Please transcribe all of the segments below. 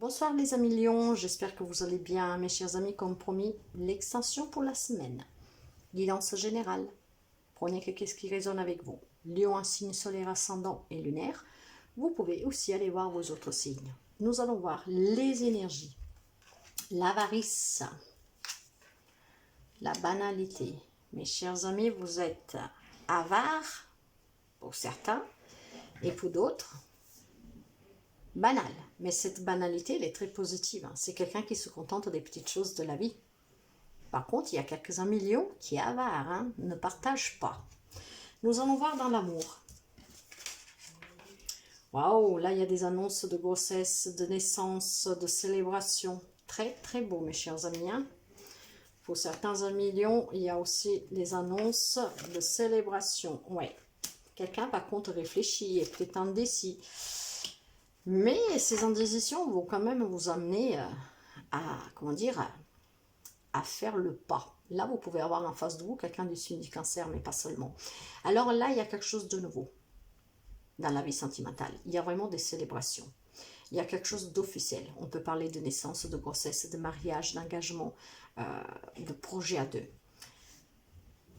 Bonsoir les amis Lions, j'espère que vous allez bien mes chers amis, comme promis, l'extension pour la semaine. Guidance générale, prenez quelque chose qui résonne avec vous. Lion, un signe solaire ascendant et lunaire. Vous pouvez aussi aller voir vos autres signes. Nous allons voir les énergies, l'avarice, la banalité. Mes chers amis, vous êtes avares pour certains et pour d'autres, banal. Mais cette banalité, elle est très positive. C'est quelqu'un qui se contente des petites choses de la vie. Par contre, il y a quelques-uns millions qui est avare, ne partagent pas. Nous allons voir dans l'amour. Waouh, là il y a des annonces de grossesse, de naissance, de célébration. Très très beau mes chers amis. Pour certains amis lions, il y a aussi les annonces de célébration. Ouais. Quelqu'un par contre réfléchit, est peut-être indécis. Mais ces indécisions vont quand même vous amener à, comment dire, à faire le pas. Là, vous pouvez avoir en face de vous quelqu'un du signe du cancer, mais pas seulement. Alors là, il y a quelque chose de nouveau dans la vie sentimentale. Il y a vraiment des célébrations. Il y a quelque chose d'officiel. On peut parler de naissance, de grossesse, de mariage, d'engagement, de projet à deux.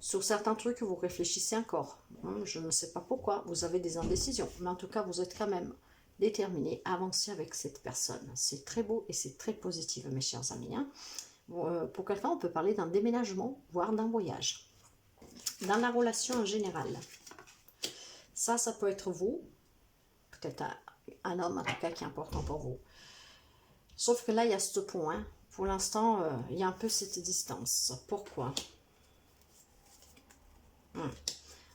Sur certains trucs, vous réfléchissez encore. Je ne sais pas pourquoi, vous avez des indécisions. Mais en tout cas, vous êtes quand même déterminé à avancer avec cette personne. C'est très beau et c'est très positif, mes chers amis. Pour quelqu'un, on peut parler d'un déménagement, voire d'un voyage. Dans la relation en général, ça peut être vous, peut-être un homme en tout cas qui est important pour vous. Sauf que là, il y a ce point. Pour l'instant, il y a un peu cette distance. Pourquoi?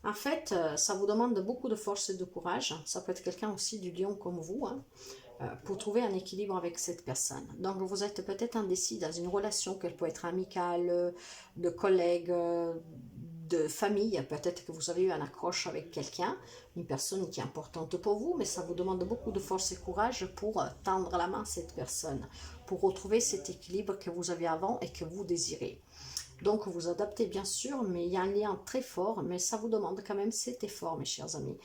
En fait, ça vous demande beaucoup de force et de courage. Ça peut être quelqu'un aussi du lion comme vous, pour trouver un équilibre avec cette personne. Donc, vous êtes peut-être indécis dans une relation qu'elle peut être amicale, de collègues, de famille. Peut-être que vous avez eu un accroche avec quelqu'un, une personne qui est importante pour vous, mais ça vous demande beaucoup de force et courage pour tendre la main à cette personne, pour retrouver cet équilibre que vous avez avant et que vous désirez. Donc, vous adaptez bien sûr, mais il y a un lien très fort, mais ça vous demande quand même cet effort, mes chers amis.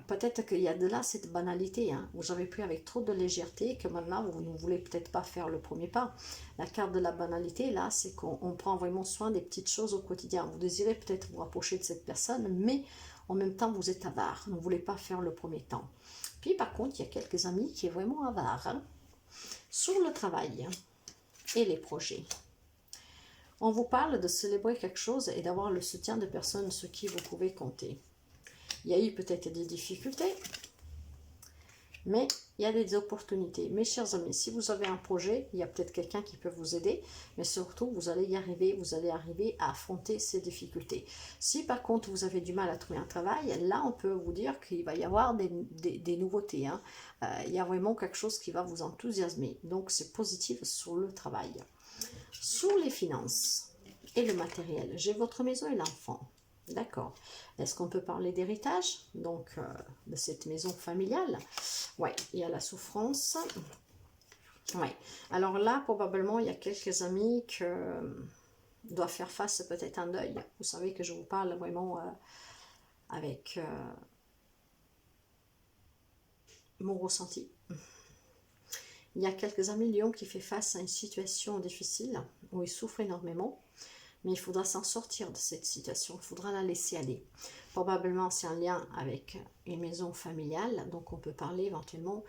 Peut-être qu'il y a de là cette banalité, vous avez pris avec trop de légèreté, que maintenant vous ne voulez peut-être pas faire le premier pas. La carte de la banalité, là, c'est qu'on prend vraiment soin des petites choses au quotidien. Vous désirez peut-être vous rapprocher de cette personne, mais en même temps, vous êtes avare, vous ne voulez pas faire le premier temps. Puis par contre, il y a quelques amis qui sont vraiment avares, sur le travail et les projets. On vous parle de célébrer quelque chose et d'avoir le soutien de personnes sur qui vous pouvez compter. Il y a eu peut-être des difficultés, mais il y a des opportunités. Mes chers amis, si vous avez un projet, il y a peut-être quelqu'un qui peut vous aider, mais surtout, vous allez y arriver, vous allez arriver à affronter ces difficultés. Si par contre, vous avez du mal à trouver un travail, là, on peut vous dire qu'il va y avoir des nouveautés. Il y a vraiment quelque chose qui va vous enthousiasmer. Donc, c'est positif sur le travail. Sur les finances et le matériel, j'ai votre maison et l'enfant. D'accord. Est-ce qu'on peut parler d'héritage? Donc, de cette maison familiale? Oui, il y a la souffrance. Oui. Alors là, probablement, il y a quelques amis qui doivent faire face peut-être à un deuil. Vous savez que je vous parle vraiment avec mon ressenti. Il y a quelques amis lions qui font face à une situation difficile, où ils souffrent énormément. Mais il faudra s'en sortir de cette situation, il faudra la laisser aller. Probablement c'est un lien avec une maison familiale, donc on peut parler éventuellement,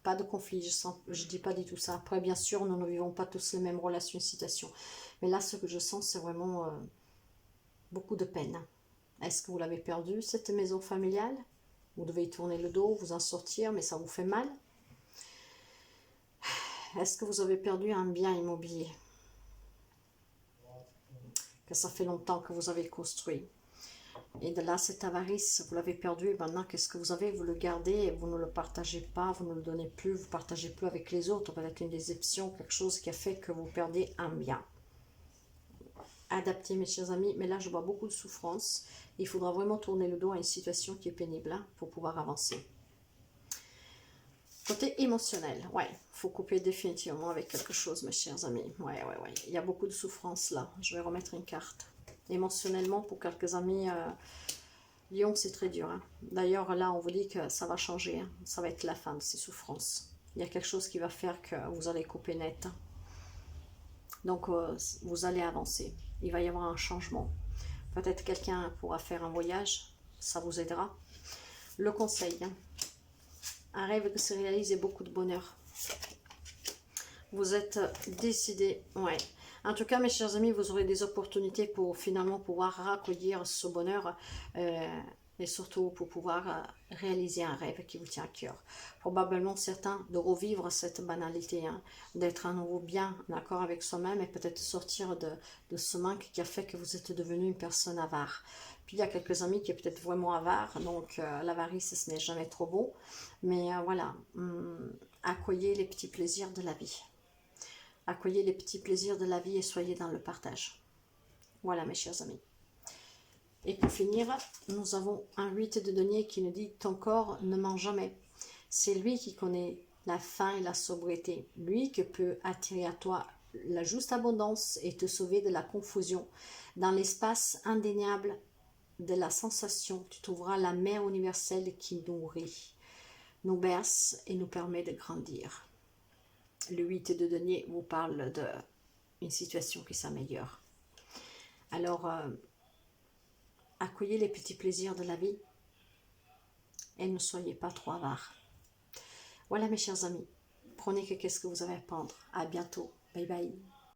pas de conflit, je ne dis pas du tout ça. Après bien sûr nous ne vivons pas tous les mêmes relations et situations, mais là ce que je sens c'est vraiment beaucoup de peine. Est-ce que vous l'avez perdu cette maison familiale? Vous devez y tourner le dos, vous en sortir, mais ça vous fait mal? Est-ce que vous avez perdu un bien immobilier que ça fait longtemps que vous avez construit? Et de là, cette avarice, vous l'avez perdu, et maintenant, qu'est-ce que vous avez? Vous le gardez et vous ne le partagez pas, vous ne le donnez plus, vous ne partagez plus avec les autres. Peut-être une déception, quelque chose qui a fait que vous perdez un bien. Adaptez, mes chers amis, mais là, je vois beaucoup de souffrance. Il faudra vraiment tourner le dos à une situation qui est pénible pour pouvoir avancer. Côté émotionnel, ouais, il faut couper définitivement avec quelque chose, mes chers amis. Ouais. Il y a beaucoup de souffrance là. Je vais remettre une carte. Émotionnellement, pour quelques amis, Lion, c'est très dur, hein. D'ailleurs, là, on vous dit que ça va changer, hein. Ça va être la fin de ces souffrances. Il y a quelque chose qui va faire que vous allez couper net, hein. Donc, vous allez avancer. Il va y avoir un changement. Peut-être quelqu'un pourra faire un voyage. Ça vous aidera. Le conseil, hein. Un rêve qui se réalise et beaucoup de bonheur. Vous êtes décidé, ouais. En tout cas, mes chers amis, vous aurez des opportunités pour finalement pouvoir recueillir ce bonheur et surtout pour pouvoir réaliser un rêve qui vous tient à cœur. Probablement certains de revivre cette banalité, hein, d'être à nouveau bien en accord avec soi-même et peut-être sortir de ce manque qui a fait que vous êtes devenu une personne avare. Puis il y a quelques amis qui est peut-être vraiment avare, donc l'avarice ce n'est jamais trop beau. Mais voilà, accueillez les petits plaisirs de la vie. Accueillez les petits plaisirs de la vie et soyez dans le partage. Voilà mes chers amis. Et pour finir, nous avons un 8 de denier qui nous dit « Ton corps ne ment jamais ». C'est lui qui connaît la faim et la sobriété. Lui qui peut attirer à toi la juste abondance et te sauver de la confusion. Dans l'espace indéniable de la sensation, tu trouveras la mer universelle qui nourrit, nous berce et nous permet de grandir. Le 8 de denier vous parle d'une situation qui s'améliore. Alors, accueillez les petits plaisirs de la vie et ne soyez pas trop avares. Voilà mes chers amis, prenez qu'est-ce que vous avez à prendre. À bientôt. Bye bye.